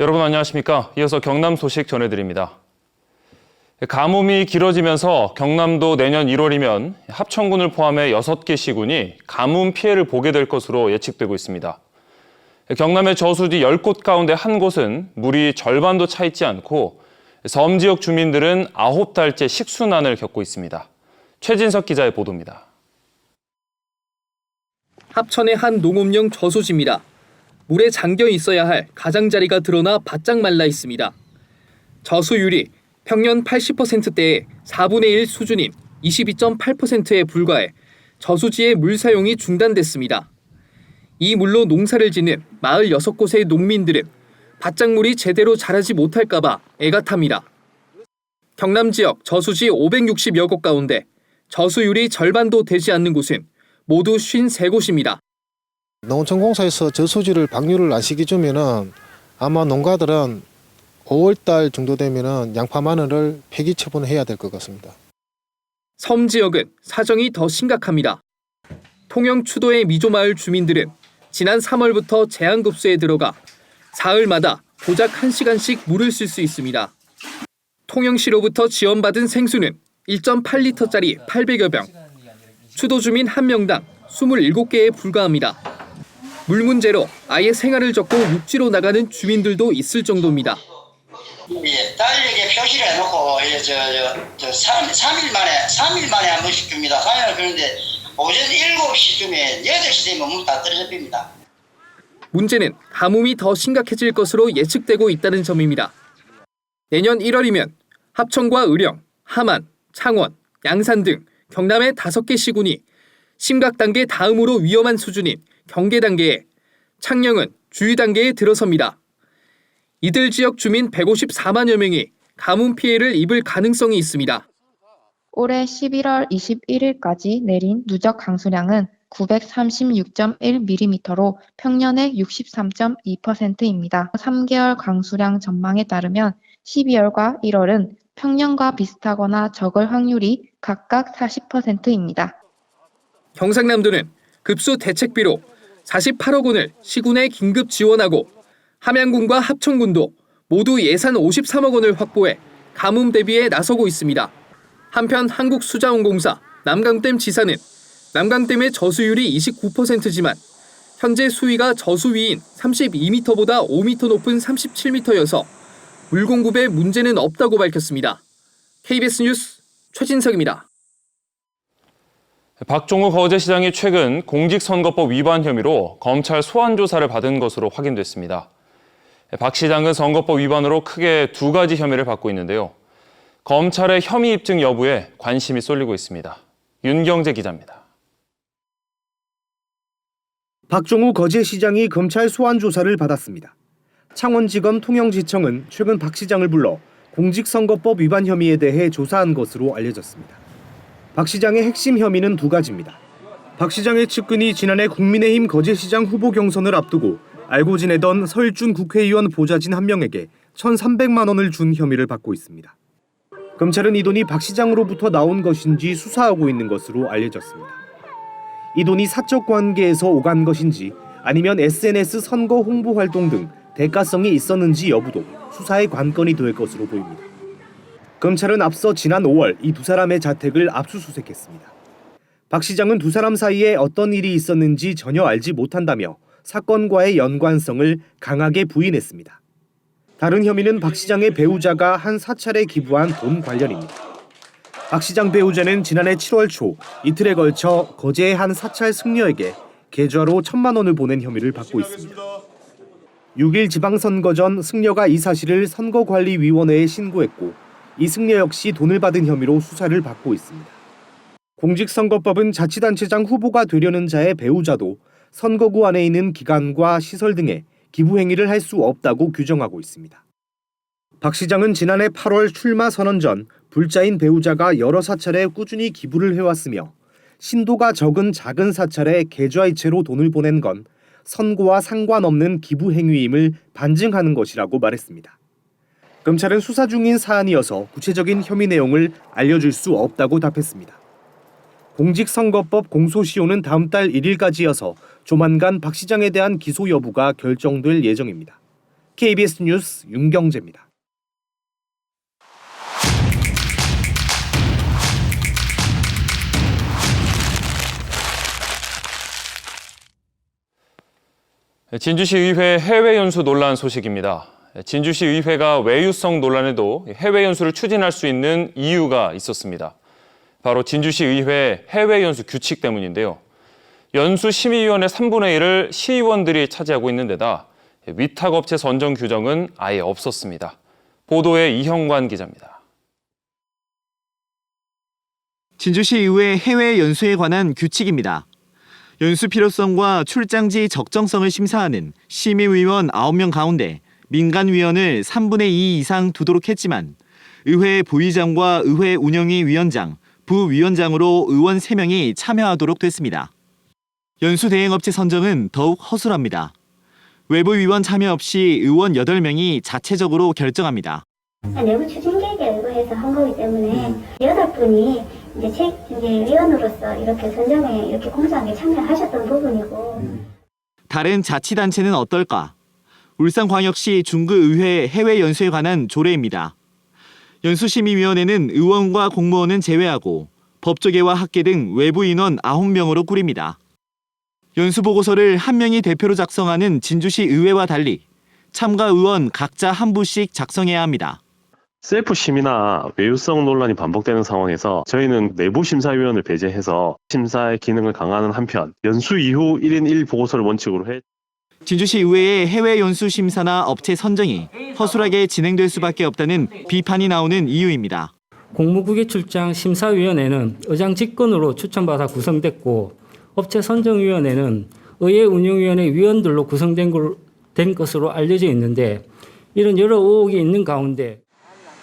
여러분 안녕하십니까? 이어서 경남 소식 전해드립니다. 가뭄이 길어지면서 경남도 내년 1월이면 합천군을 포함해 6개 시군이 가뭄 피해를 보게 될 것으로 예측되고 있습니다. 경남의 저수지 10곳 가운데 한 곳은 물이 절반도 차 있지 않고 섬 지역 주민들은 9달째 식수난을 겪고 있습니다. 최진석 기자의 보도입니다. 합천의 한 농업용 저수지입니다. 물에 잠겨 있어야 할 가장자리가 드러나 바짝 말라 있습니다. 저수율이 평년 80%대의 4분의 1 수준인 22.8%에 불과해 저수지의 물 사용이 중단됐습니다. 이 물로 농사를 짓는 마을 6곳의 농민들은 밭작물이 제대로 자라지 못할까 봐 애가 탑니다. 경남 지역 저수지 560여 곳 가운데 저수율이 절반도 되지 않는 곳은 모두 53곳입니다. 농촌공사에서 저수지를 방류를 안 시켜주면은 아마 농가들은 5월달 정도 되면은 양파 마늘을 폐기 처분해야 될 것 같습니다. 섬 지역은 사정이 더 심각합니다. 통영 추도의 미조마을 주민들은 지난 3월부터 제한급수에 들어가 사흘마다 고작 1시간씩 물을 쓸 수 있습니다. 통영시로부터 지원받은 생수는 1.8리터짜리 800여 병, 추도 주민 1명당 27개에 불과합니다. 물 문제로 아예 생활을 접고 육지로 나가는 주민들도 있을 정도입니다. 달력에 표시를 해놓고 3일 만에 한 번씩 줍니다. 3일 그런데 오전 7시쯤에 8시 되면 물 다 떨어져 빕니다. 문제는 가뭄이 더 심각해질 것으로 예측되고 있다는 점입니다. 내년 1월이면 합천과 의령, 함안, 창원, 양산 등 경남의 5개 시군이 심각 단계 다음으로 위험한 수준인 경계 단계에, 창녕은 주의 단계에 들어섭니다. 이들 지역 주민 154만여 명이 가뭄 피해를 입을 가능성이 있습니다. 올해 11월 21일까지 내린 누적 강수량은 936.1mm로 평년의 63.2%입니다. 3개월 강수량 전망에 따르면 12월과 1월은 평년과 비슷하거나 적을 확률이 각각 40%입니다. 경상남도는 급수 대책비로 48억 원을 시군에 긴급 지원하고 함양군과 합천군도 모두 예산 53억 원을 확보해 가뭄 대비에 나서고 있습니다. 한편 한국수자원공사 남강댐 지사는 남강댐의 저수율이 29%지만 현재 수위가 저수위인 32m보다 5m 높은 37m여서 물 공급에 문제는 없다고 밝혔습니다. KBS 뉴스 최진석입니다. 박종우 거제시장이 최근 공직선거법 위반 혐의로 검찰 소환 조사를 받은 것으로 확인됐습니다. 박 시장은 선거법 위반으로 크게 2가지 혐의를 받고 있는데요. 검찰의 혐의 입증 여부에 관심이 쏠리고 있습니다. 윤경재 기자입니다. 박종우 거제시장이 검찰 소환 조사를 받았습니다. 창원지검 통영지청은 최근 박 시장을 불러 공직선거법 위반 혐의에 대해 조사한 것으로 알려졌습니다. 박 시장의 핵심 혐의는 2가지입니다. 박 시장의 측근이 지난해 국민의힘 거제시장 후보 경선을 앞두고 알고 지내던 서일준 국회의원 보좌진 1명에게 1,300만 원을 준 혐의를 받고 있습니다. 검찰은 이 돈이 박 시장으로부터 나온 것인지 수사하고 있는 것으로 알려졌습니다. 이 돈이 사적 관계에서 오간 것인지 아니면 SNS 선거 홍보 활동 등 대가성이 있었는지 여부도 수사의 관건이 될 것으로 보입니다. 검찰은 앞서 지난 5월 이 2사람의 자택을 압수수색했습니다. 박 시장은 2사람 사이에 어떤 일이 있었는지 전혀 알지 못한다며 사건과의 연관성을 강하게 부인했습니다. 다른 혐의는 박 시장의 배우자가 한 사찰에 기부한 돈 관련입니다. 박 시장 배우자는 지난해 7월 초 이틀에 걸쳐 거제의 한 사찰 승려에게 계좌로 1,000만 원을 보낸 혐의를 받고 있습니다. 6일 지방선거 전 승려가 이 사실을 선거관리위원회에 신고했고 이 승려 역시 돈을 받은 혐의로 수사를 받고 있습니다. 공직선거법은 자치단체장 후보가 되려는 자의 배우자도 선거구 안에 있는 기관과 시설 등에 기부 행위를 할 수 없다고 규정하고 있습니다. 박 시장은 지난해 8월 출마 선언 전 불자인 배우자가 여러 사찰에 꾸준히 기부를 해왔으며 신도가 적은 작은 사찰에 계좌이체로 돈을 보낸 건 선거와 상관없는 기부 행위임을 반증하는 것이라고 말했습니다. 검찰은 수사 중인 사안이어서 구체적인 혐의 내용을 알려줄 수 없다고 답했습니다. 공직선거법 공소시효는 다음 달 1일까지여서 조만간 박 시장에 대한 기소 여부가 결정될 예정입니다. KBS 뉴스 윤경재입니다. 진주시 의회 해외 연수 논란 소식입니다. 진주시 의회가 외유성 논란에도 해외 연수를 추진할 수 있는 이유가 있었습니다. 바로 진주시 의회 해외 연수 규칙 때문인데요. 연수심의위원회 3분의 1을 시의원들이 차지하고 있는 데다 위탁업체 선정 규정은 아예 없었습니다. 보도에 이형관 기자입니다. 진주시 의회 해외 연수에 관한 규칙입니다. 연수 필요성과 출장지 적정성을 심사하는 심의위원 9명 가운데 민간위원을 3분의 2 이상 두도록 했지만 의회 부의장과 의회 운영위 위원장, 부위원장으로 의원 3명이 참여하도록 됐습니다. 연수 대행업체 선정은 더욱 허술합니다. 외부 위원 참여 없이 의원 8명이 자체적으로 결정합니다. 내부 추진 계획에 의거해서 한 거기 때문에 8분이 이제 위원으로서 이렇게 선정에 이렇게 공정하게 참여하셨던 부분이고. 다른 자치단체는 어떨까? 울산광역시 중구의회 해외 연수에 관한 조례입니다. 연수심의위원회는 의원과 공무원은 제외하고 법조계와 학계 등 외부 인원 9명으로 꾸립니다. 연수보고서를 한 명이 대표로 작성하는 진주시 의회와 달리 참가 의원 각자 한 부씩 작성해야 합니다. 셀프 심의나 외유성 논란이 반복되는 상황에서 저희는 내부 심사위원을 배제해서 심사의 기능을 강화하는 한편 연수 이후 1인 1보고서를 원칙으로 해 진주시 의회의 해외 연수 심사나 업체 선정이 허술하게 진행될 수밖에 없다는 비판이 나오는 이유입니다. 공무국외 출장 심사위원회는 의장 직권으로 추천받아 구성됐고 업체 선정위원회는 의회 운영위원회 위원들로 구성된 것으로 알려져 있는데 이런 여러 의혹이 있는 가운데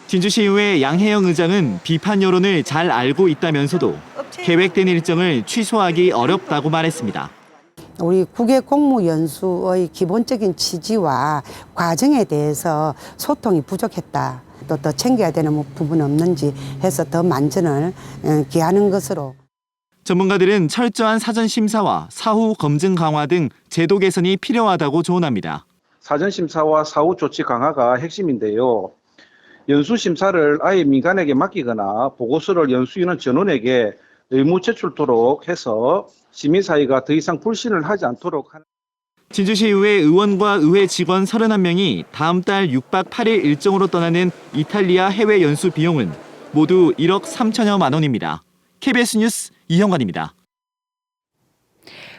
진주시의회 양혜영 의장은 비판 여론을 잘 알고 있다면서도 계획된 일정을 취소하기 어렵다고 말했습니다. 우리 국외 공무 연수의 기본적인 취지와 과정에 대해서 소통이 부족했다. 또 더 챙겨야 되는 부분 없는지 해서 더 만전을 기하는 것으로. 전문가들은 철저한 사전 심사와 사후 검증 강화 등 제도 개선이 필요하다고 조언합니다. 사전 심사와 사후 조치 강화가 핵심인데요. 연수 심사를 아예 민간에게 맡기거나 보고서를 연수위원 전원에게 의무 제출토록 해서 시민사회가 더 이상 불신을 하지 않도록 하는. 진주시의회 의원과 의회 직원 31명이 다음 달 6박 8일 일정으로 떠나는 이탈리아 해외 연수 비용은 모두 1억 3천여만 원입니다. KBS 뉴스 이형관입니다.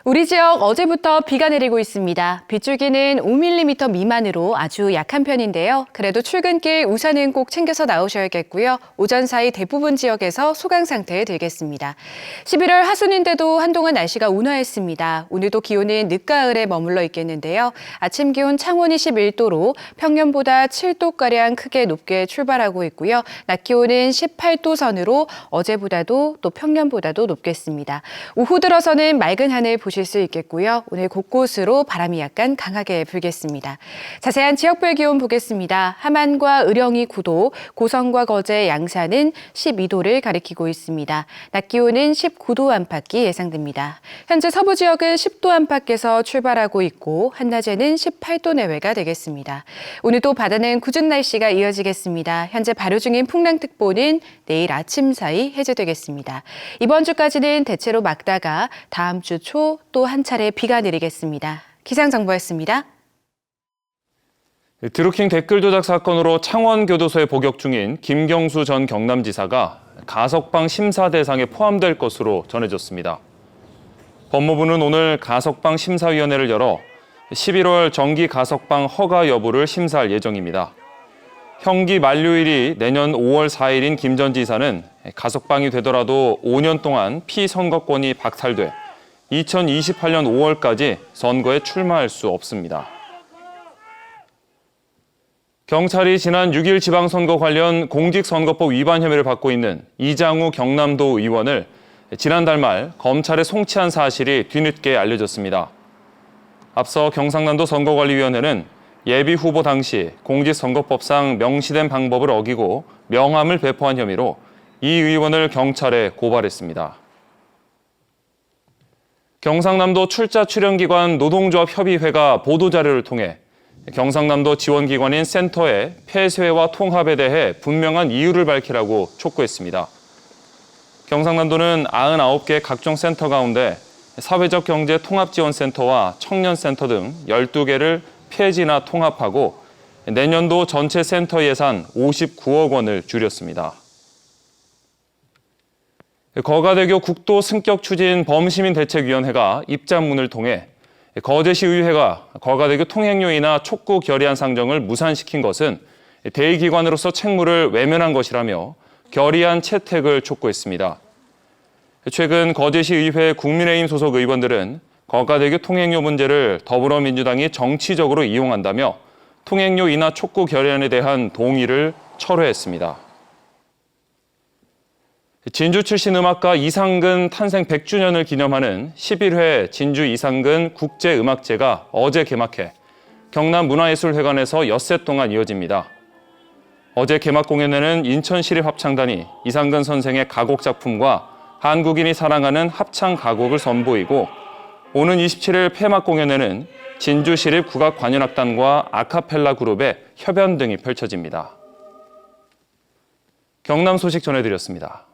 우리 지역 어제부터 비가 내리고 있습니다. 빗줄기는 5mm 미만으로 아주 약한 편인데요. 그래도 출근길 우산은 꼭 챙겨서 나오셔야겠고요. 오전 사이 대부분 지역에서 소강 상태에 들겠습니다. 11월 하순인데도 한동안 날씨가 온화했습니다. 오늘도 기온은 늦가을에 머물러 있겠는데요. 아침 기온 창원 21도로 평년보다 7도가량 크게 높게 출발하고 있고요. 낮 기온은 18도 선으로 어제보다도 또 평년보다도 높겠습니다. 오후 들어서는 맑은 하늘 보실 수 있겠고요. 오늘 곳곳으로 바람이 약간 강하게 불겠습니다. 자세한 지역별 기온 보겠습니다. 함안과 의령이 9도, 고성과 거제, 양산은 12도를 가리키고 있습니다. 낮 기온은 19도 안팎이 예상됩니다. 현재 서부 지역은 10도 안팎에서 출발하고 있고 한낮에는 18도 내외가 되겠습니다. 오늘도 바다는 궂은 날씨가 이어지겠습니다. 현재 발효 중인 풍랑특보는 내일 아침 사이 해제되겠습니다. 이번 주까지는 대체로 막다가 다음 주 초 또 한 차례 비가 내리겠습니다. 기상정보였습니다. 드루킹 댓글 조작 사건으로 창원교도소에 복역 중인 김경수 전 경남지사가 가석방 심사 대상에 포함될 것으로 전해졌습니다. 법무부는 오늘 가석방 심사위원회를 열어 11월 정기 가석방 허가 여부를 심사할 예정입니다. 형기 만료일이 내년 5월 4일인 김 전 지사는 가석방이 되더라도 5년 동안 피선거권이 박탈돼 2028년 5월까지 선거에 출마할 수 없습니다. 경찰이 지난 6일 지방선거 관련 공직선거법 위반 혐의를 받고 있는 이장우 경남도 의원을 지난달 말 검찰에 송치한 사실이 뒤늦게 알려졌습니다. 앞서 경상남도 선거관리위원회는 예비 후보 당시 공직선거법상 명시된 방법을 어기고 명함을 배포한 혐의로 이 의원을 경찰에 고발했습니다. 경상남도 출자출연기관 노동조합협의회가 보도자료를 통해 경상남도 지원기관인 센터에 폐쇄와 통합에 대해 분명한 이유를 밝히라고 촉구했습니다. 경상남도는 99개 각종 센터 가운데 사회적 경제 통합지원센터와 청년센터 등 12개를 폐지나 통합하고 내년도 전체 센터 예산 59억 원을 줄였습니다. 거가대교 국도 승격 추진 범시민대책위원회가 입장문을 통해 거제시의회가 거가대교 통행료이나 촉구 결의안 상정을 무산시킨 것은 대의기관으로서 책무를 외면한 것이라며 결의안 채택을 촉구했습니다. 최근 거제시의회 국민의힘 소속 의원들은 거가대교 통행료 문제를 더불어민주당이 정치적으로 이용한다며 통행료 인하 촉구 결의안에 대한 동의를 철회했습니다. 진주 출신 음악가 이상근 탄생 100주년을 기념하는 11회 진주 이상근 국제음악제가 어제 개막해 경남문화예술회관에서 엿새 동안 이어집니다. 어제 개막 공연에는 인천시립합창단이 이상근 선생의 가곡 작품과 한국인이 사랑하는 합창 가곡을 선보이고 오는 27일 폐막 공연에는 진주시립국악관현악단과 아카펠라 그룹의 협연 등이 펼쳐집니다. 경남 소식 전해드렸습니다.